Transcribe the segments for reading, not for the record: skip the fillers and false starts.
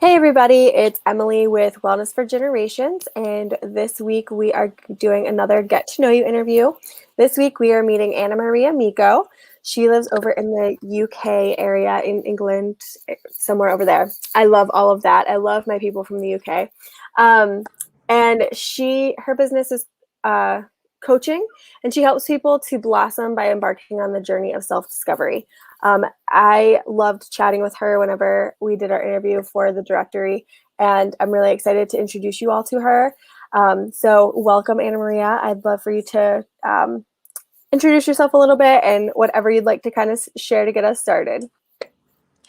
Hey everybody, it's Emily with Wellness for Generations, and this week we are doing another Get to Know You interview. This week we are meeting Annamária Miko. She lives over in the UK area in England, somewhere over there. I love all of that. I love my people from the UK. And her business is coaching, and she helps people to blossom by embarking on the journey of self-discovery. I loved chatting with her whenever we did our interview for the directory, and I'm really excited to introduce you all to her. So welcome, Annamária. I'd love for you to introduce yourself a little bit and whatever you'd like to kind of share to get us started.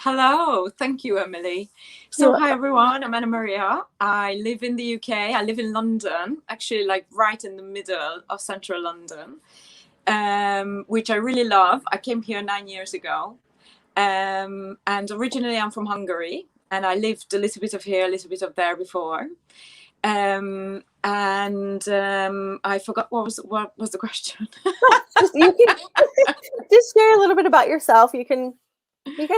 Hello, thank you, Emily. So, hi everyone, I'm Annamária. I live in the UK. I live in London, actually, like right in the middle of central London, which I really love. I came here 9 years ago, and originally I'm from Hungary, and I lived a little bit of here, a little bit of there before. I forgot what was the question. You can just share a little bit about yourself. You can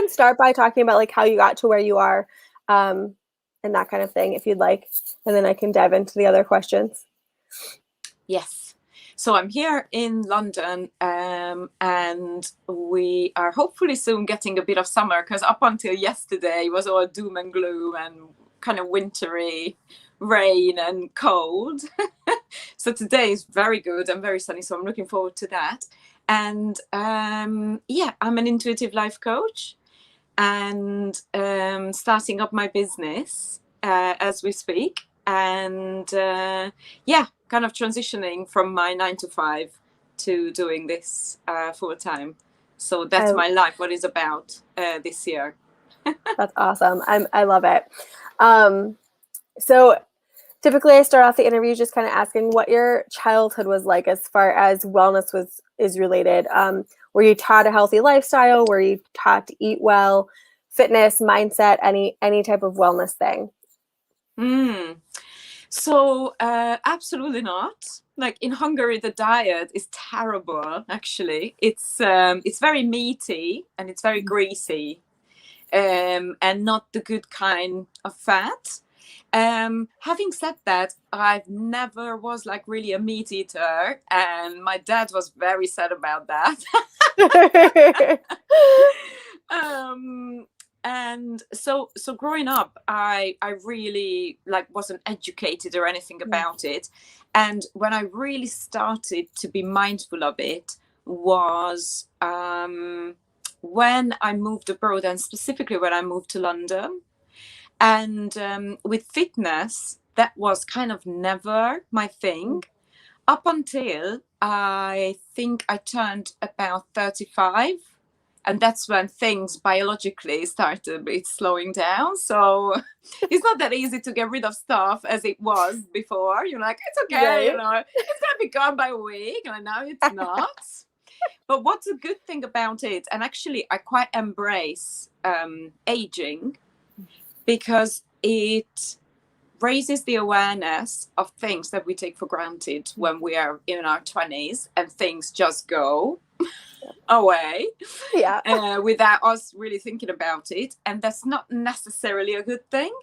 start by talking about like how you got to where you are, and that kind of thing, if you'd like, and then I can dive into the other questions. Yes. So I'm here in London, and we are hopefully soon getting a bit of summer, because up until yesterday it was all doom and gloom and kind of wintry rain and cold. So today is very good and very sunny, so I'm looking forward to that. And I'm an intuitive life coach, and starting up my business as we speak, and kind of transitioning from my 9 to 5 to doing this full time. So that's my life, what is about this year. That's awesome. I love it. So typically I start off the interview just kind of asking what your childhood was like as far as wellness is related. Were you taught a healthy lifestyle? Were you taught to eat well, fitness, mindset, any type of wellness thing? So absolutely not. Like in Hungary, the diet is terrible. Actually, it's very meaty and it's very greasy, and not the good kind of fat. Having said that, I've never was like really a meat eater, and my dad was very sad about that. And so growing up, I really like wasn't educated or anything about it. And when I really started to be mindful of it was when I moved abroad, and specifically when I moved to London. And with fitness, that was kind of never my thing up until I think I turned about 35. And that's when things biologically started a bit slowing down. So it's not that easy to get rid of stuff as it was before. You're like, it's okay, Right. it's going to be gone by a week. And now it's not. But what's a good thing about it, and actually I quite embrace aging, because it raises the awareness of things that we take for granted when we are in our 20s, and things just go away without us really thinking about it, and that's not necessarily a good thing.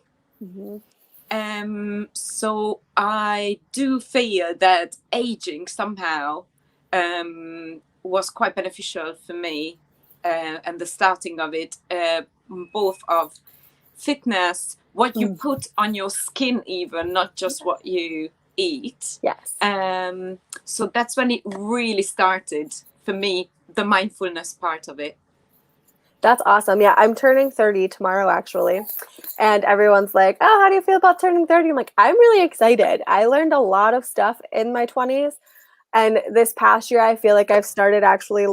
So I do feel that aging somehow was quite beneficial for me, and the starting of it, both of fitness, what you put on your skin, even not just what you eat. Yes. So that's when it really started for me, the mindfulness part of it. That's awesome. Yeah, I'm turning 30 tomorrow, actually. And everyone's like, oh, how do you feel about turning 30? I'm like, I'm really excited. I learned a lot of stuff in my 20s. And this past year, I feel like I've started actually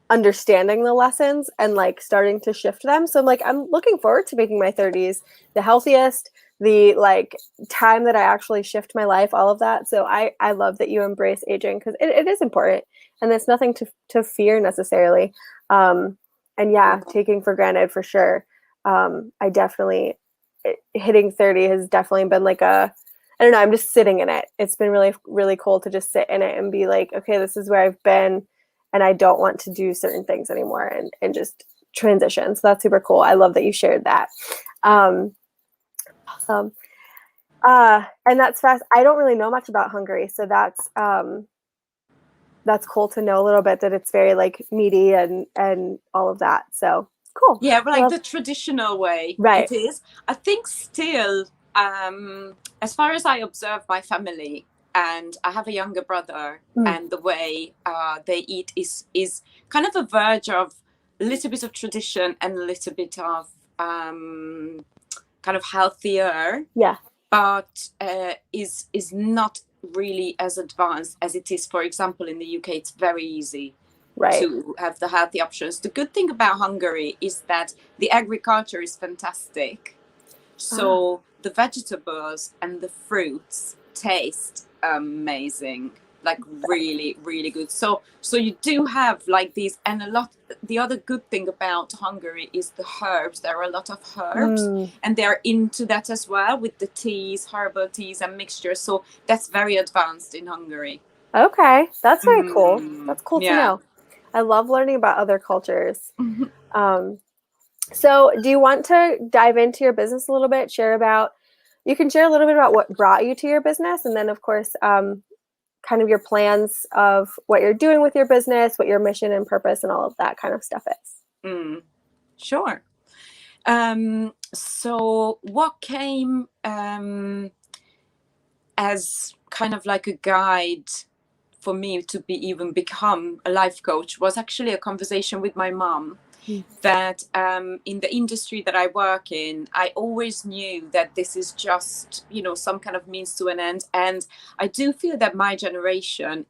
understanding the lessons and like starting to shift them. So I'm like, I'm looking forward to making my 30s the healthiest, the like time that I actually shift my life, all of that. So I love that you embrace aging, because it is important, and there's nothing to fear necessarily. And yeah, taking for granted for sure. I definitely, hitting 30 has definitely been like I don't know, I'm just sitting in it. It's been really, really cool to just sit in it and be like, okay, this is where I've been, and I don't want to do certain things anymore, and just transition. So that's super cool. I love that you shared that. Um, awesome. And that's fast. I don't really know much about Hungary, so that's cool to know a little bit, that it's very like meaty and all of that. So cool. Yeah, but like Well, the traditional way right. it is. I think still, as far as I observe my family, and I have a younger brother, and the way they eat is kind of a verge of a little bit of tradition and a little bit of kind of healthier, Yeah. but is not really as advanced as it is. For example, in the UK, it's very easy Right. to have the healthy options. The good thing about Hungary is that the agriculture is fantastic. So the vegetables and the fruits taste amazing, like really, really good. So you do have like these, and a lot. The other good thing about Hungary is the herbs. There are a lot of herbs, and they're into that as well with the teas, herbal teas and mixtures. So that's very advanced in Hungary. Okay, that's very cool. That's cool to Yeah. know. I love learning about other cultures. So do you want to dive into your business a little bit? You can share a little bit about what brought you to your business, and then of course, kind of your plans of what you're doing with your business, what your mission and purpose and all of that kind of stuff is. Sure. So what came as kind of like a guide for me to become a life coach was actually a conversation with my mom. That in the industry that I work in, I always knew that this is just, some kind of means to an end. And I do feel that my generation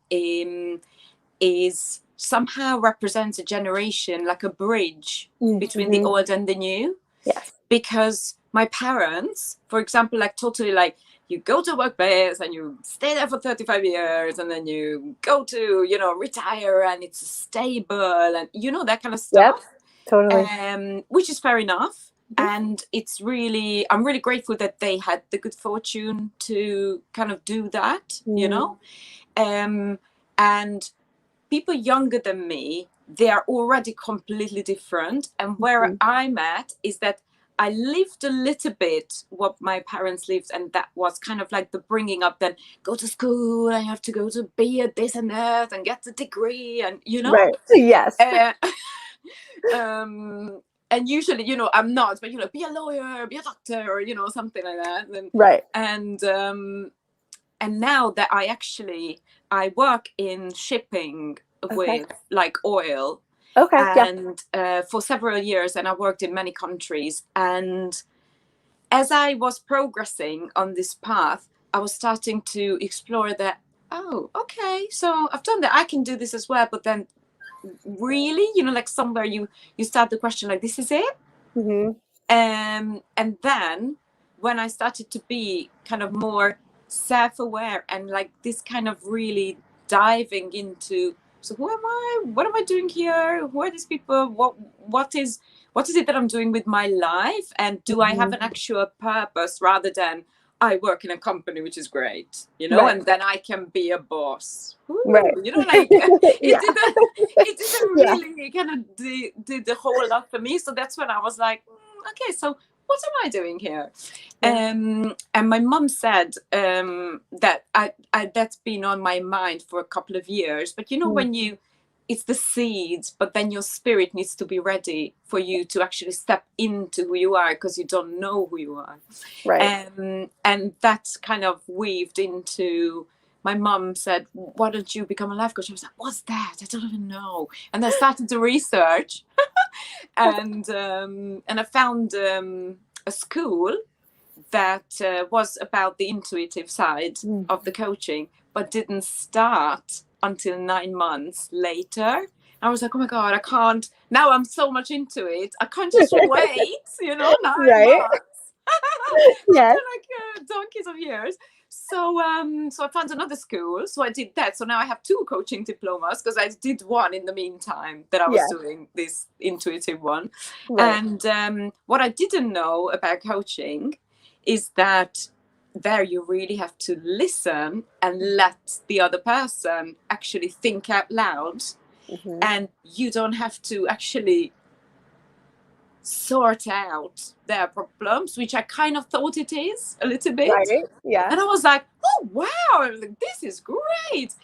is somehow represents a generation, like a bridge between the old and the new. Yes. Because my parents, for example, like totally like, you go to a workplace and you stay there for 35 years and then you go to, retire and it's stable and, that kind of stuff. Yep, totally. Which is fair enough. And I'm really grateful that they had the good fortune to kind of do that, and people younger than me, they are already completely different. And where I'm at is that I lived a little bit what my parents lived, and that was kind of like the bringing up, then go to school and you have to go to be a this and that and get the degree and Right. Yes. And usually, I'm not, but be a lawyer, be a doctor, or something like that. Right. And now that I work in shipping with like oil. Okay. And for several years, and I worked in many countries. And as I was progressing on this path, I was starting to explore that, oh, okay, so I've done that, I can do this as well. But then really, like somewhere you start to question, like, this is it. And then when I started to be kind of more self-aware and like this kind of really diving into, so who am I, what am I doing here, who are these people, what is it that I'm doing with my life, and do I have an actual purpose, rather than I work in a company, which is great, and then I can be a boss. Ooh, right. Like it didn't really kind of did the whole lot for me. So that's when I was like, okay, so what am I doing here? And my mom said that I that's been on my mind for a couple of years. But when it's the seeds, but then your spirit needs to be ready for you to actually step into who you are, because you don't know who you are. Right. And that's kind of weaved into, my mom said, why don't you become a life coach? I was like, what's that? I don't even know. And I started to research and I found a school that was about the intuitive side of the coaching, but didn't start until 9 months later. I was like, oh my God, I can't. Now I'm so much into it. I can't just wait, 9 months. Yes. Like donkeys of years. So I found another school. So I did that. So now I have 2 coaching diplomas, because I did one in the meantime that I was doing this intuitive one. Right. And what I didn't know about coaching is that there you really have to listen and let the other person actually think out loud. And you don't have to actually sort out their problems, which I kind of thought it is a little bit. Right. Yeah. And I was like, oh, wow, I was like, this is great.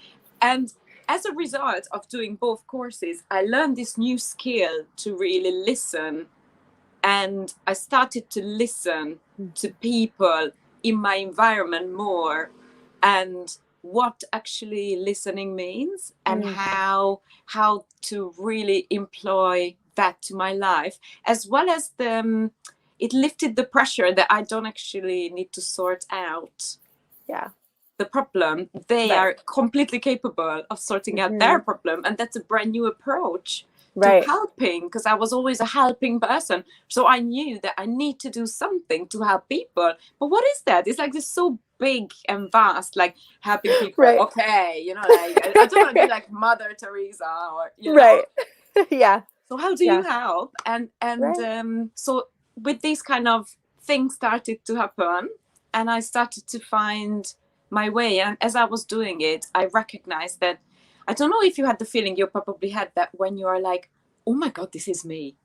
And as a result of doing both courses, I learned this new skill to really listen. And I started to listen to people in my environment more, and what actually listening means, and how to really employ that to my life, as well as it lifted the pressure that I don't actually need to sort out the problem. They are completely capable of sorting out their problem, and that's a brand new approach to helping, because I was always a helping person. So I knew that I need to do something to help people. But what is that? It's like this so big and vast, like helping people. Okay, you know, like I don't want to be like Mother Teresa, or you know. Yeah. So how do you help? And so with these kind of things started to happen, and I started to find my way. And as I was doing it, I recognized that, I don't know if you had the feeling, you probably had that, when you are like, oh my God, this is me.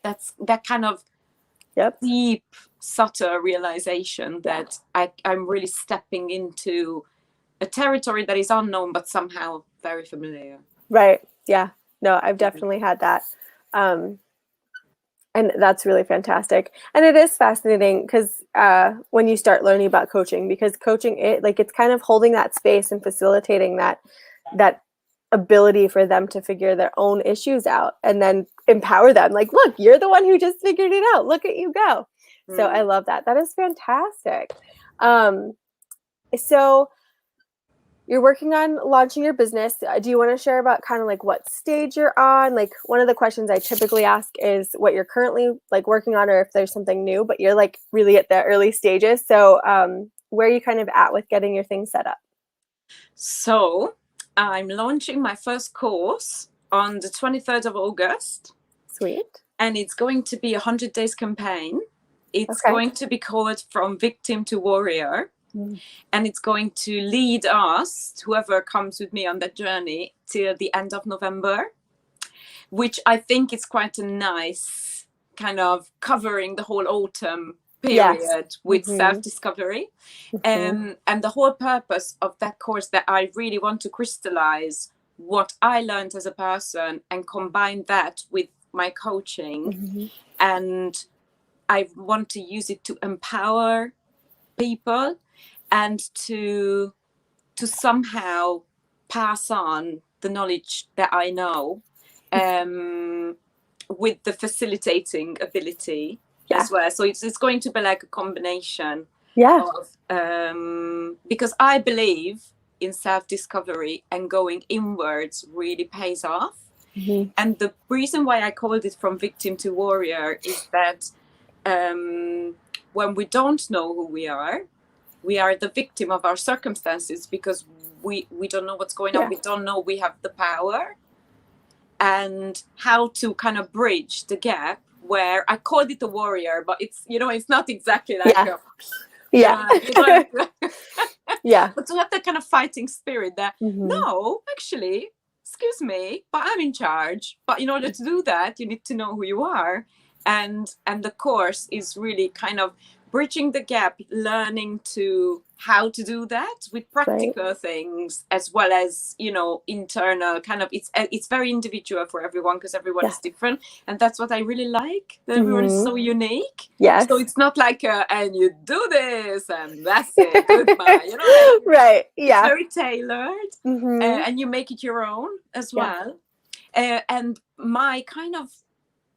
That's that kind of deep, subtle realization that I'm really stepping into a territory that is unknown, but somehow very familiar. Right. Yeah. No, I've definitely had that. And that's really fantastic. And it is fascinating because when you start learning about coaching, because coaching, it's kind of holding that space and facilitating that ability for them to figure their own issues out, and then empower them. Like, look, you're the one who just figured it out. Look at you go. So I love that. That is fantastic. So you're working on launching your business. Do you want to share about kind of like what stage you're on? Like, one of the questions I typically ask is what you're currently like working on, or if there's something new, but you're like really at the early stages. So where are you kind of at with getting your things set up? So I'm launching my first course on the 23rd of August. Sweet. And it's going to be a 100 days campaign. It's going to be called From Victim to Warrior. And it's going to lead us, whoever comes with me on that journey, till the end of November, which I think is quite a nice kind of covering the whole autumn period with self-discovery. And the whole purpose of that course, that I really want to crystallize what I learned as a person and combine that with my coaching. And I want to use it to empower people and to somehow pass on the knowledge that I know, with the facilitating ability as well. So it's going to be like a combination of, because I believe in self-discovery, and going inwards really pays off. And the reason why I called it From Victim to Warrior is that when we don't know who we are the victim of our circumstances, because we don't know what's going on. We don't know we have the power, and how to kind of bridge the gap, where I called it a warrior, but it's, you know, it's not exactly like but to have that kind of fighting spirit that no, actually, excuse me, but I'm in charge. But in order to do that, you need to know who you are. And the course is really kind of bridging the gap, learning to how to do that with practical things, as well as, you know, internal kind of, it's very individual for everyone, because everyone is different. And that's what I really like, that everyone is so unique. So it's not like and you do this and that's it, goodbye, you know, like, it's very tailored, and you make it your own as well. And my kind of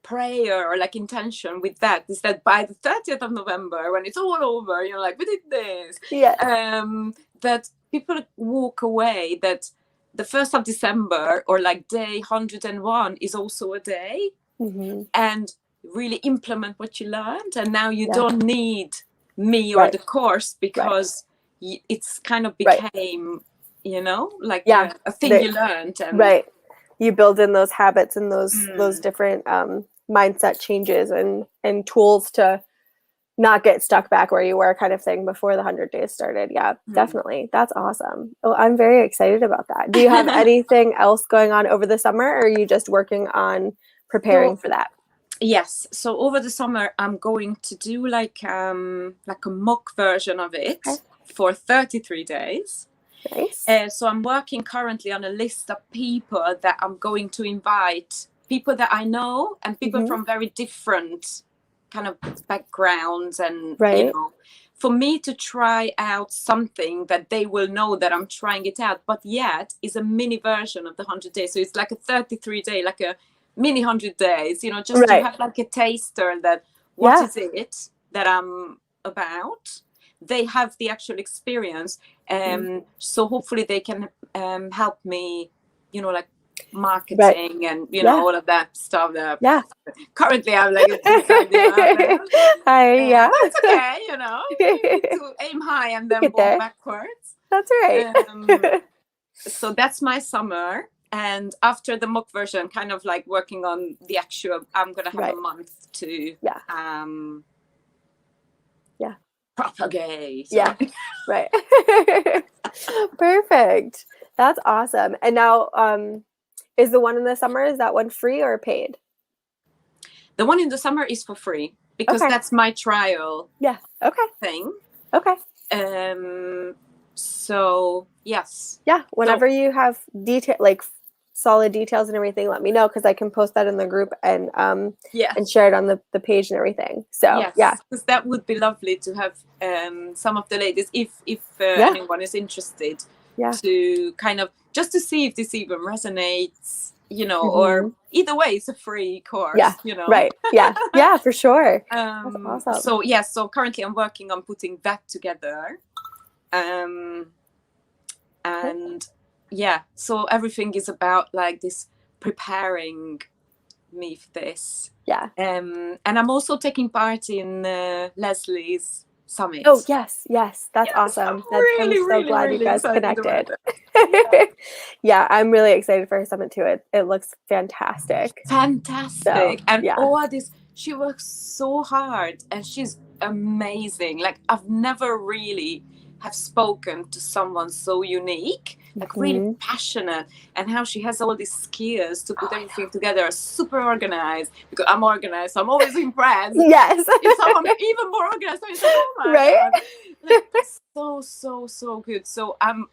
prayer or like intention with that is that by the 30th of November, when it's all over, you know, like, we did this, that people walk away, that the 1st of December, or like day 101, is also a day, and really implement what you learned. And now you don't need me or the course, because it's kind of became, you know, like a thing you learned. And you build in those habits and those different mindset changes and tools to not get stuck back where you were, kind of thing, before the 100 days started. Definitely. That's awesome. Oh, I'm very excited about that. Do you have anything else going on over the summer, or are you just working on preparing for that? Yes. So over the summer, I'm going to do like a mock version of it Okay. for 33 days. Nice. So I'm working currently on a list of people that I'm going to invite, people that I know and people from very different kind of backgrounds, and Right. for me to try out something that they will know that I'm trying it out, but yet is a mini version of the 100 days. So it's like a 33 day, like a mini 100 days, just to Right. have like a taster that what Yeah. is it that I'm about. They have the actual experience, so hopefully they can help me, like marketing and all of that stuff. Yeah. Currently I'm like a big idea. Yeah. But it's okay, you need to aim high and then Get walk there. backwards. That's right. So that's my summer. And after the mock version, kind of like working on the actual, I'm gonna have a month to propagate. Yeah. Right. Perfect. That's awesome. And now, is the one in the summer, is that one free or paid? The one in the summer is for free because that's my trial thing. Okay. So yes. Yeah. Whenever you have like solid details and everything, let me know, because I can post that in the group and share it on the page and everything. So yes, because that would be lovely to have some of the ladies, if anyone is interested, to kind of just to see if this even resonates, or either way, it's a free course. Right. Yeah, for sure. That's awesome. So currently I'm working on putting that together, and so everything is about like this preparing me for this. And I'm also taking part in Leslie's summit. Oh yes, that's awesome. I'm so glad you guys connected. I'm really excited for her summit too. It looks fantastic. So, and all this, she works so hard and she's amazing. Like I've never really have spoken to someone so unique, like really passionate, and how she has all these skills to put everything together, super organized, because I'm organized, so I'm always impressed. Yes. If someone even more organized, so it's like, oh my God. Like, so good. So I'm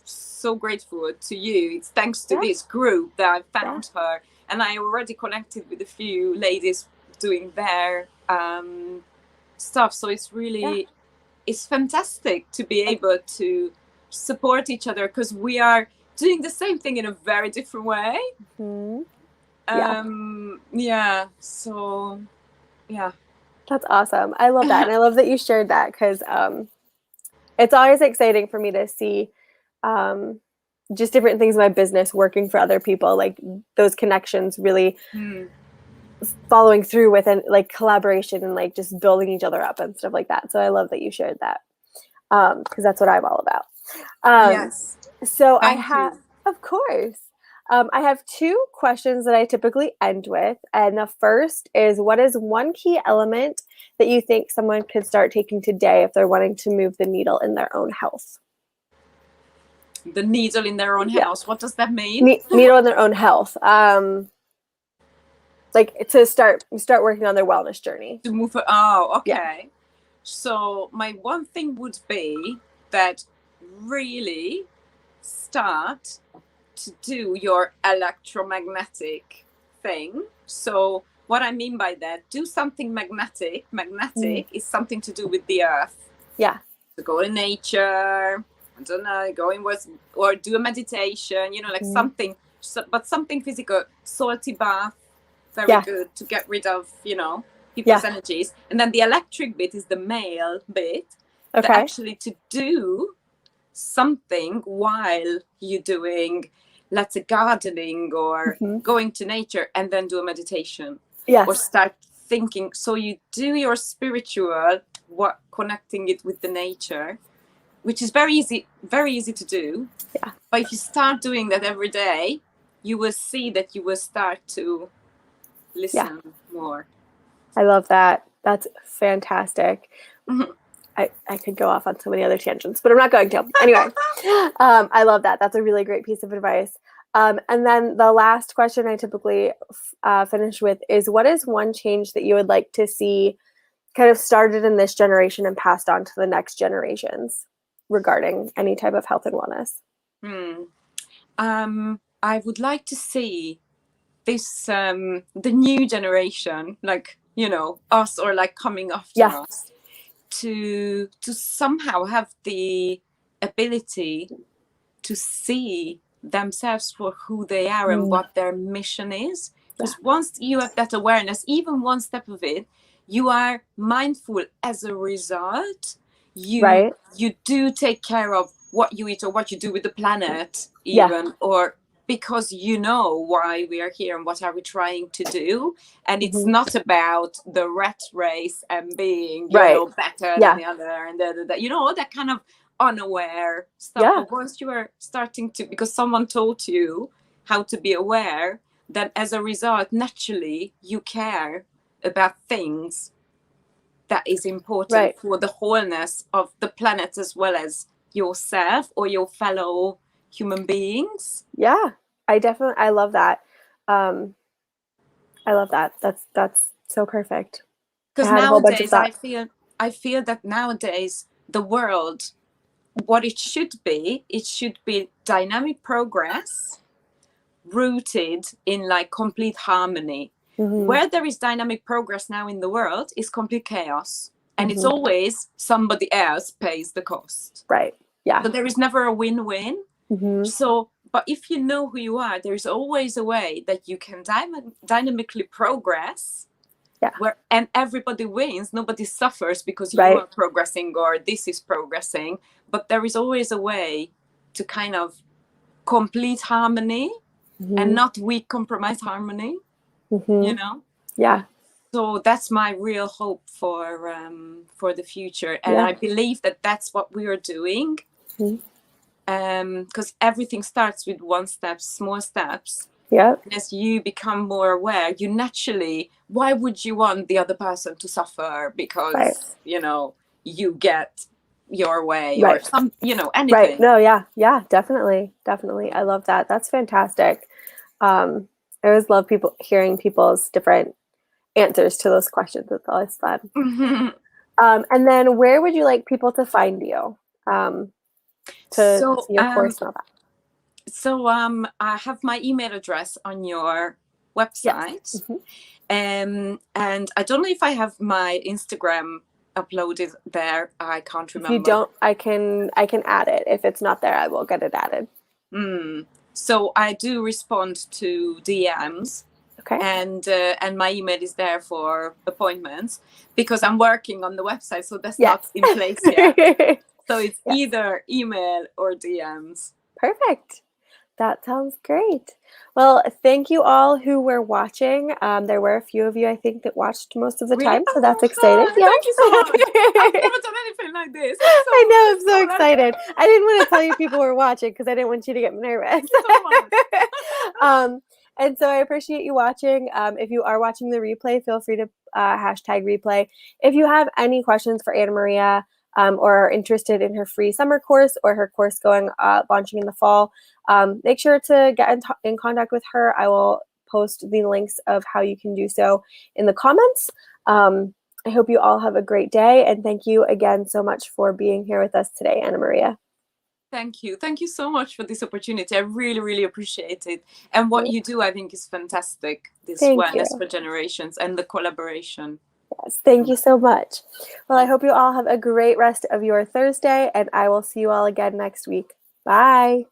so grateful to you. It's thanks to this group that I found her, and I already connected with a few ladies doing their stuff. So it's really it's fantastic to be able to support each other, because we are doing the same thing in a very different way. So that's awesome. I love that. And I love that you shared that, because it's always exciting for me to see just different things in my business working for other people, like those connections really following through with, and like collaboration and like just building each other up and stuff like that. So I love that you shared that, because that's what I'm all about. So I have, of course, I have two questions that I typically end with. And the first is, what is one key element that you think someone could start taking today if they're wanting to move the needle in their own health? The needle in their own health. What does that mean? Needle in their own health. Like to start working on their wellness journey. To move. Oh, okay. So my one thing would be that really start to do your electromagnetic thing. So what I mean by that, do something magnetic. Magnetic is something to do with the earth. So go to nature. I don't know, go in or do a meditation, like something, but something physical. Salty bath, very good to get rid of, people's energies. And then the electric bit is the male bit. That actually to do something while you're doing, let's say, gardening or going to nature, and then do a meditation. Or start thinking. So you do your spiritual work, connecting it with the nature, which is very easy to do. But if you start doing that every day, you will see that you will start to listen more. I love that. That's fantastic. I could go off on so many other tangents, but I'm not going to. Anyway, I love that. That's a really great piece of advice. And then the last question I typically finish with is, what is one change that you would like to see kind of started in this generation and passed on to the next generations regarding any type of health and wellness? I would like to see this the new generation, like, you know, us or like coming after us, to somehow have the ability to see themselves for who they are and what their mission is. Because once you have that awareness, even one step of it, you are mindful as a result. You do take care of what you eat or what you do with the planet, even, or because you know why we are here and what are we trying to do. And it's not about the rat race and being, you know, better than the other and you know, all that kind of unaware stuff. But once you are starting to, because someone taught you how to be aware, then as a result, naturally you care about things that is important for the wholeness of the planet as well as yourself or your fellow human beings. I love that. I love that. That's so perfect. Because nowadays I feel that nowadays the world, what it should be dynamic progress rooted in like complete harmony. Where there is dynamic progress now in the world is complete chaos, and it's always somebody else pays the cost. So there is never a win-win. So, but if you know who you are, there's always a way that you can dynamically progress. And everybody wins, nobody suffers because you are progressing or this is progressing. But there is always a way to kind of complete harmony and not weak compromise harmony, you know? So that's my real hope for the future. And I believe that that's what we are doing. Because everything starts with one step, small steps. And as you become more aware, you naturally, why would you want the other person to suffer because, you know, you get your way or some, you know, anything. No, definitely. I love that. That's fantastic. I always love hearing people's different answers to those questions. It's always fun. And then where would you like people to find you to see your course and all that? So I have my email address on your website. And I don't know if I have my Instagram uploaded there. I can't remember. If you don't, I can add it. If it's not there, I will get it added. So I do respond to DMs. And my email is there for appointments because I'm working on the website, so that's not in place yet. So it's either email or DMs. Perfect. That sounds great. Well, thank you all who were watching. There were a few of you, I think, that watched most of the time, so that's exciting. Thank you so much. I've never done anything like this. I know, I'm so excited. I didn't want to tell you people were watching because I didn't want you to get nervous. And so I appreciate you watching. If you are watching the replay, feel free to hashtag replay. If you have any questions for Annamária or are interested in her free summer course or her course launching in the fall, make sure to get in contact with her. I will post the links of how you can do so in the comments. I hope you all have a great day, and thank you again so much for being here with us today, Annamária. Thank you. Thank you so much for this opportunity. I really, really appreciate it. And what you do, I think, is fantastic. This Wellness for Generations and the collaboration. Yes, thank you so much. Well, I hope you all have a great rest of your Thursday, and I will see you all again next week. Bye.